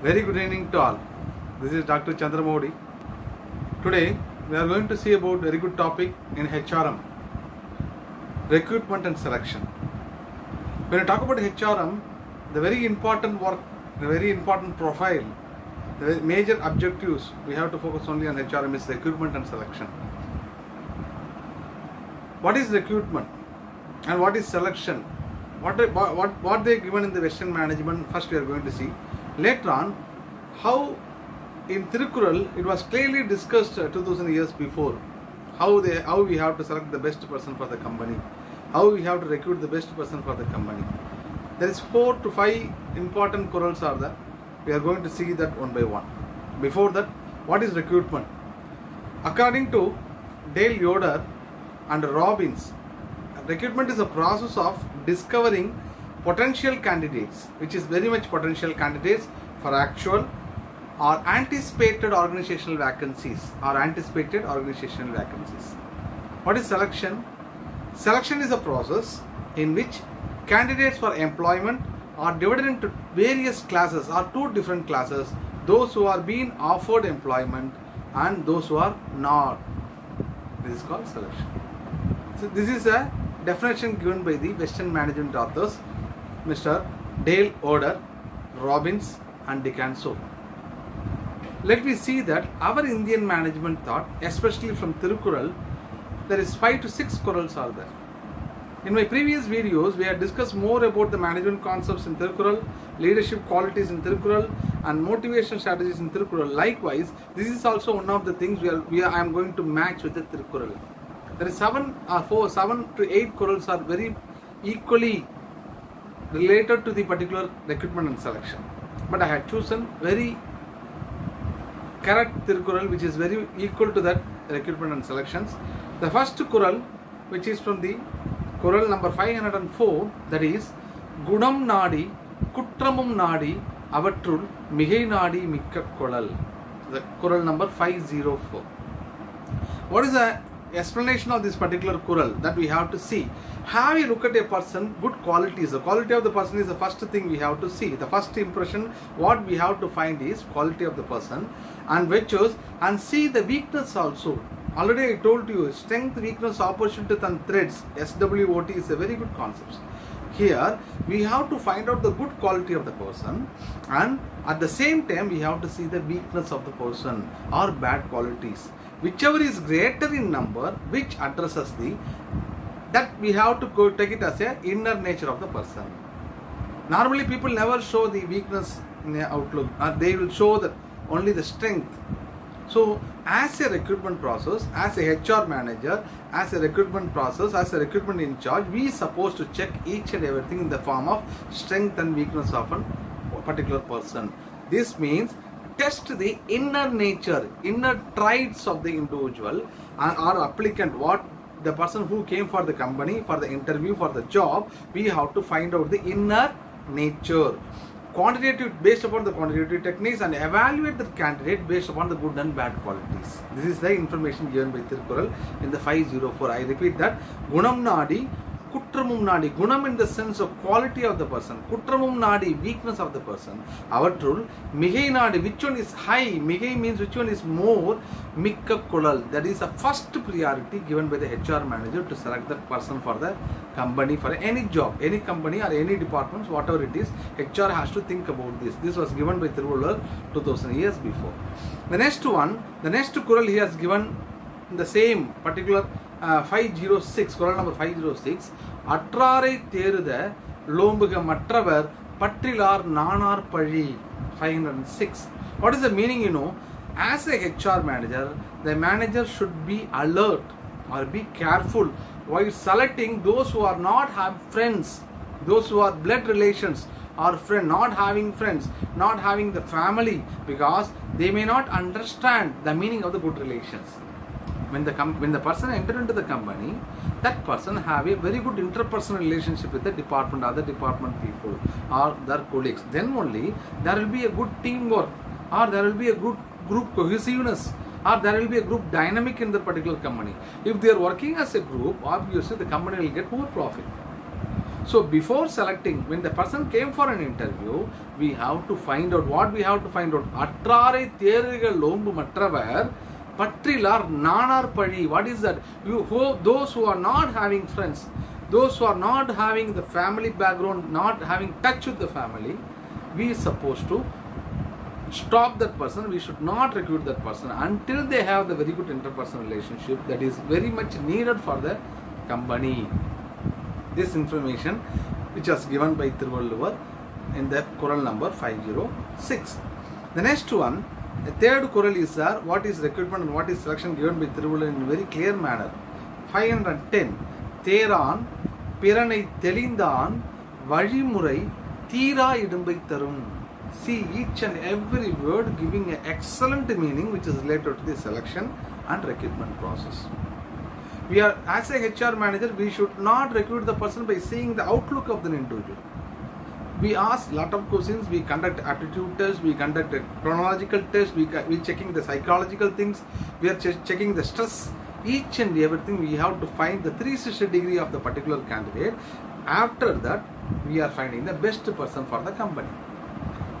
Very good evening to all. This is Dr. Chandramodi. Today we are going to see about very good topic in HRM, recruitment and selection. When you talk about HRM, the very important work, the very important profile, the major objectives we have to focus only on HRM is recruitment and selection. What is recruitment and what is selection? What they given in the Western management, first we are going to see. Later on, how in Tirukkural it was clearly discussed 2000 years before, how we have to select the best person for the company, how we have to recruit the best person for the company. There is 4 to 5 important corals are there. We are going to see that one by one. Before that, what is recruitment? According to Dale Yoder and Robbins, recruitment is a process of discovering potential candidates, which is very much potential candidates for actual or anticipated organizational vacancies What is selection? Selection is a process in which candidates for employment are divided into various classes or 2 different classes, those who are being offered employment and those who are not. This is called selection. So this is a definition given by the Western management authors, Mr. Dale Yoder, Robbins and DeCanso. Let me see that our Indian management thought, especially from Tirukkural, there is 5 to 6 corals are there. In my previous videos, we had discussed more about the management concepts in Tirukkural, leadership qualities in Tirukkural and motivation strategies in Tirukkural. Likewise, this is also one of the things I am going to match with the Tirukkural. There is 7 to 8 corals are very equally related to the particular recruitment and selection. But I had chosen very correct Tirukkural which is very equal to that recruitment and selections. The first coral, which is from the coral number 504, that is Gunam Nadi, Kutramum Nadi, Avatrul, Migai Nadi Mikka Kolal. The coral number 504. What is the explanation of this particular coral that we have to see? Have a look at a person, good qualities. The quality of the person is the first thing we have to see. The first impression, what we have to find is quality of the person and virtues, and see the weakness also. Already I told you, strength, weakness, opportunity and threats, SWOT is a very good concept. Here we have to find out the good quality of the person, and at the same time we have to see the weakness of the person or bad qualities. Whichever is greater in number, which addresses that we have to go take it as a inner nature of the person. Normally people never show the weakness in their outlook, they will show only the strength. So as a recruitment process, as a HR manager, as a recruitment process, as a recruitment in charge, we are supposed to check each and everything in the form of strength and weakness of a particular person. This means test the inner nature, inner traits of the individual or applicant, what the person who came for the company, for the interview, for the job, we have to find out the inner nature. Quantitative, based upon the quantitative techniques, and evaluate the candidate based upon the good and bad qualities. This is the information given by Tirukkural in the 504. I repeat that. Gunam Nadi, Kutramum Nadi. Gunam in the sense of quality of the person. Kutramum Nadi, weakness of the person. Avatrul, Migai Nadi, which one is high? Migai means which one is more. Mikka Kolal. That is a first priority given by the HR manager to select the person for the company, for any job, any company or any departments, whatever it is. HR has to think about this. This was given by Tiruvallur 2000 years before. The next one, the next coral he has given in the same particular 506, coral number 506. Atrarai Teruda Lombuga Matravar Patrilar Nanar Pari 506. What is the meaning? You know, as a HR manager, the manager should be alert or be careful while selecting those who are not have friends, those who are blood relations or friend, not having friends, not having the family, because they may not understand the meaning of the good relations. When the person enter into the company, that person have a very good interpersonal relationship with the department, other department people or their colleagues. Then only there will be a good teamwork, or there will be a good group cohesiveness, or there will be a group dynamic in the particular company. If they are working as a group, obviously the company will get more profit. So before selecting, when the person came for an interview, we have to find out what we have to find out. Atrare therugal lombu matravar patrilar nanar padi. What is that? Those who are not having friends, those who are not having the family background, not having touch with the family, we are supposed to stop that person. We should not recruit that person until they have the very good interpersonal relationship that is very much needed for the company. This information which was given by Thiruvalluvar in the Kural number 506. The next one, the third Kural is what is recruitment and what is selection given by Thiruvalluvar in a very clear manner. 510. Theran Piranai Telindan Vajimurai Tira Idumbai Tarum. See each and every word giving an excellent meaning which is related to the selection and recruitment process. We are, as a HR manager, we should not recruit the person by seeing the outlook of the individual. We ask lot of questions, we conduct aptitude tests, we conduct a chronological test, we checking the psychological things, we are checking the stress, each and everything. We have to find the 360 degree of the particular candidate. After that, we are finding the best person for the company.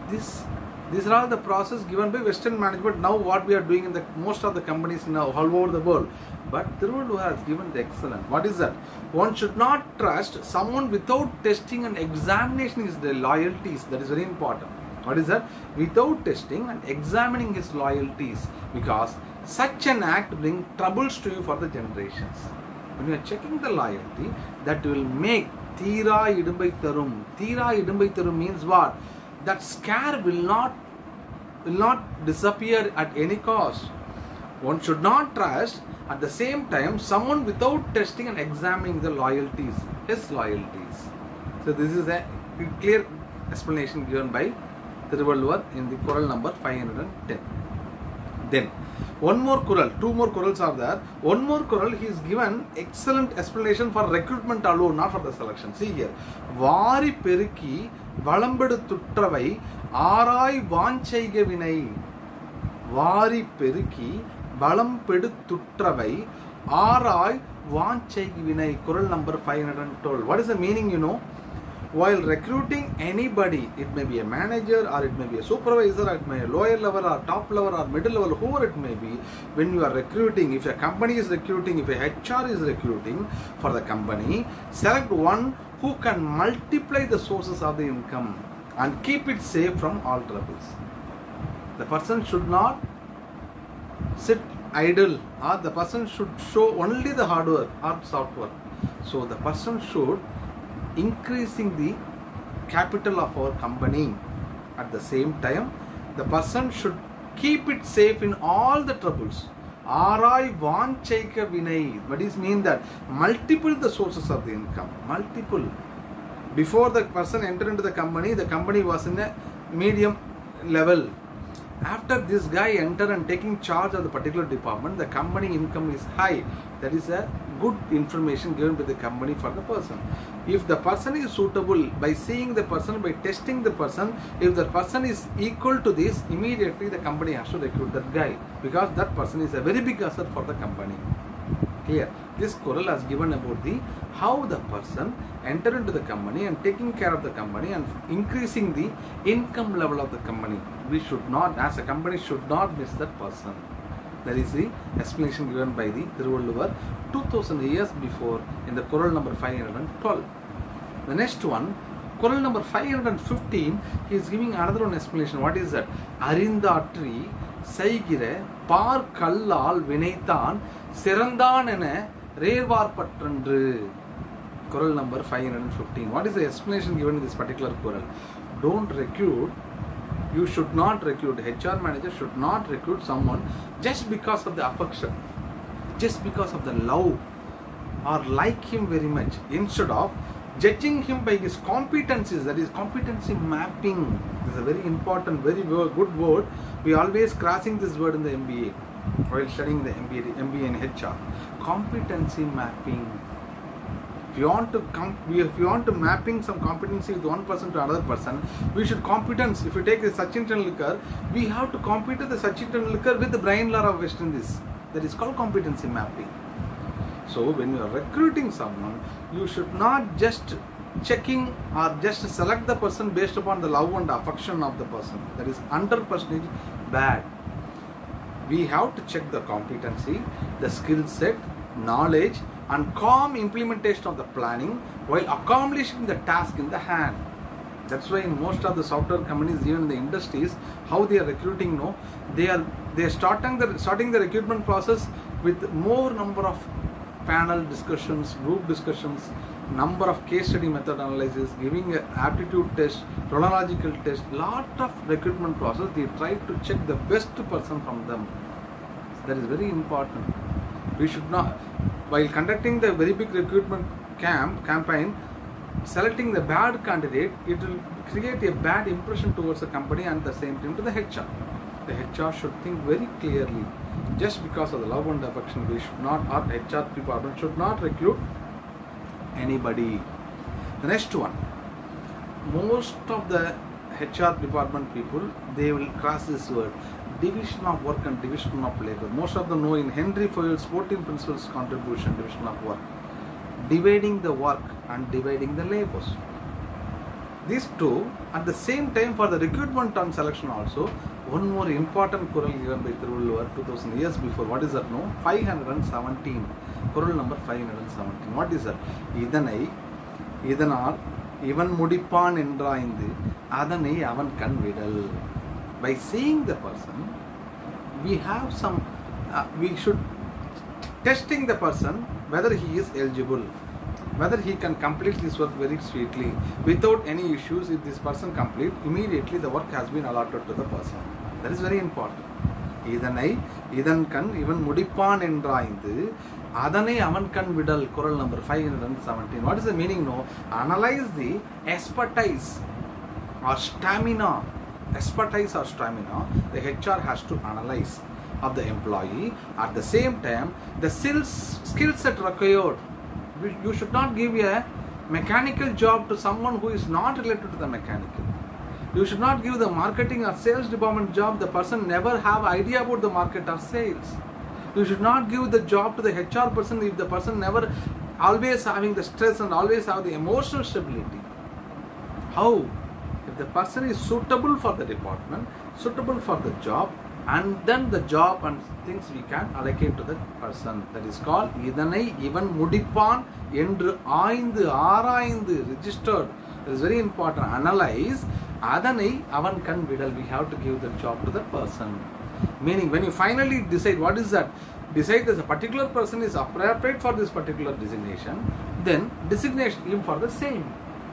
These are all the process given by Western management. Now what we are doing in the most of the companies now all over the world. But Thiruvalluvar has given the excellent. What is that? One should not trust someone without testing and examining his loyalties. That is very important. What is that? Without testing and examining his loyalties, because such an act brings troubles to you for the generations. When you are checking the loyalty, that will make Tira Idumbai Tarum. Tira Idumbai Tarum means what? That scare will not disappear at any cost. One should not trust at the same time someone without testing and examining the loyalties, his loyalties. So this is a clear explanation given by Thiruvalluvar in the Kural number 510. Then one more Kural, two more Kurals are there. One more Kural, he is given excellent explanation for recruitment alone, not for the selection. See here, Vari Periki Valambadu Tuttravai Arai Vanchaiga Vinai. Vari Periki Valampedu Tuttravai Arai Vanchaiga Vinai. Kural number 512. What is the meaning, you know? While recruiting anybody, it may be a manager or it may be a supervisor, or it may be a lower level or top level or middle level, whoever it may be, when you are recruiting, if a company is recruiting, if a HR is recruiting for the company, select one who can multiply the sources of the income and keep it safe from all troubles. The person should not sit idle, or the person should show only the hard work or soft work. So the person should increasing the capital of our company. At the same time, the person should keep it safe in all the troubles. Arai Vanchaika Vinai. What does mean that? Multiple the sources of the income. Multiple. Before the person entered into the company was in a medium level. After this guy enter and taking charge of the particular department, the company income is high. That is a good information given by the company for the person. If the person is suitable, by seeing the person, by testing the person, if the person is equal to this, immediately the company has to recruit that guy, because that person is a very big asset for the company. Clear? This Kural has given about the how the person enter into the company and taking care of the company and increasing the income level of the company. We should not, as a company, should not miss that person. That is the explanation given by the Thiruvalluvar 2000 years before in the Kural number 512. The next one, Kural number 515, he is giving another one explanation. What is that? Arindatri Saigire Par Kallal Vinaitan Sirandan ene Revar Patrandru. Kural number 515. What is the explanation given in this particular Kural? Don't recruit. You should not recruit. HR manager should not recruit someone just because of the affection, just because of the love, or like him very much. Instead of judging him by his competencies, that is competency mapping. This is a very important, very good word. We always crossing this word in the MBA while studying the MBA in HR. Competency mapping. If you want to mapping some competency with one person to another person, we should competence. If you take the Sachin Tendulkar, we have to compete with the Sachin Tendulkar with the Brian Lara of West Indies. That is called competency mapping. So when you are recruiting someone, you should not just checking or just select the person based upon the love and affection of the person. That is 100% bad. We have to check the competency, the skill set, knowledge and calm implementation of the planning while accomplishing the task in the hand. That's why in most of the software companies, even in the industries, how they are recruiting, no, they are starting the recruitment process with more number of panel discussions, group discussions, number of case study method analysis, giving an aptitude test, chronological test, lot of recruitment process. They try to check the best person from them. That is very important. We should not, while conducting the very big recruitment campaign, selecting the bad candidate, it will create a bad impression towards the company and the same time to the HR. The HR should think very clearly. Just because of the love and affection, we should not, or HR department should not recruit anybody. The next one, most of the HR department people, they will cross this word, division of work and division of labor. Most of them know in Henry Fayol's 14 principles contribution, division of work, dividing the work and dividing the labors. These two, at the same time for the recruitment and selection also, one more important Kural given by Thiruvallur 2000 years before. What is that? No, 517. Kural number 517. What is that? Idanai, Idanar, Ivan Mudipan endraindu, Adanai avan kan vidal. By seeing the person, we have some, we should testing the person whether he is eligible, whether he can complete this work very sweetly without any issues. If this person complete, immediately the work has been allotted to the person. That is very important. Idanai, Idan kan, even Mudipan endraindu, Adanai avan kan vidal. Kural number 517. What is the meaning? No, analyze the expertise or stamina. Expertise or stamina, the HR has to analyze of the employee. At the same time, the skill set required. You should not give a mechanical job to someone who is not related to the mechanical. You should not give the marketing or sales department job. The person never have idea about the market or sales. You should not give the job to the HR person if the person never always having the stress and always have the emotional stability. How? If the person is suitable for the department, suitable for the job, and then the job and things we can allocate to that person. That is called Idanai Ivan Mudipan Endru Aindu Araindu registered. That is very important. Analyze Adanai Avan kan vidal. We have to give the job to that person. Meaning when you finally decide what is that, decide that a particular person is appropriate for this particular designation, then designate him for the same.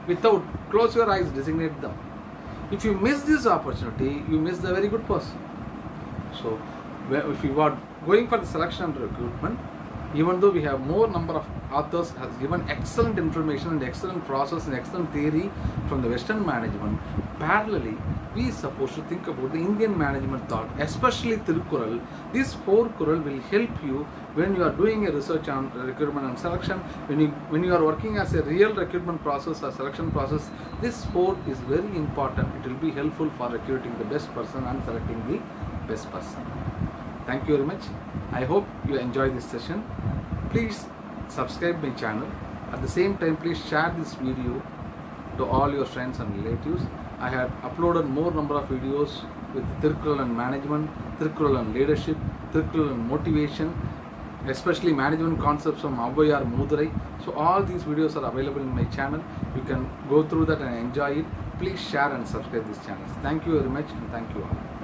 Without close your eyes, designate them. If you miss this opportunity, you miss the very good person. So, if you are going for the selection and recruitment, even though we have more number of authors has given excellent information and excellent process and excellent theory from the Western management, parallelly, we are supposed to think about the Indian management thought, especially Tirukkural. These 4 Kural will help you when you are doing a research on recruitment and selection, when you are working as a real recruitment process or selection process. This 4 is very important. It will be helpful for recruiting the best person and selecting the best person. Thank you very much. I hope you enjoy this session. Please subscribe my channel. At the same time, please share this video to all your friends and relatives. I had uploaded more number of videos with Tirukkural and management, Tirukkural and leadership, Tirukkural and motivation, especially management concepts from Avvayar Mudurai. So all these videos are available in my channel. You can go through that and enjoy it. Please share and subscribe this channel. Thank you very much and thank you all.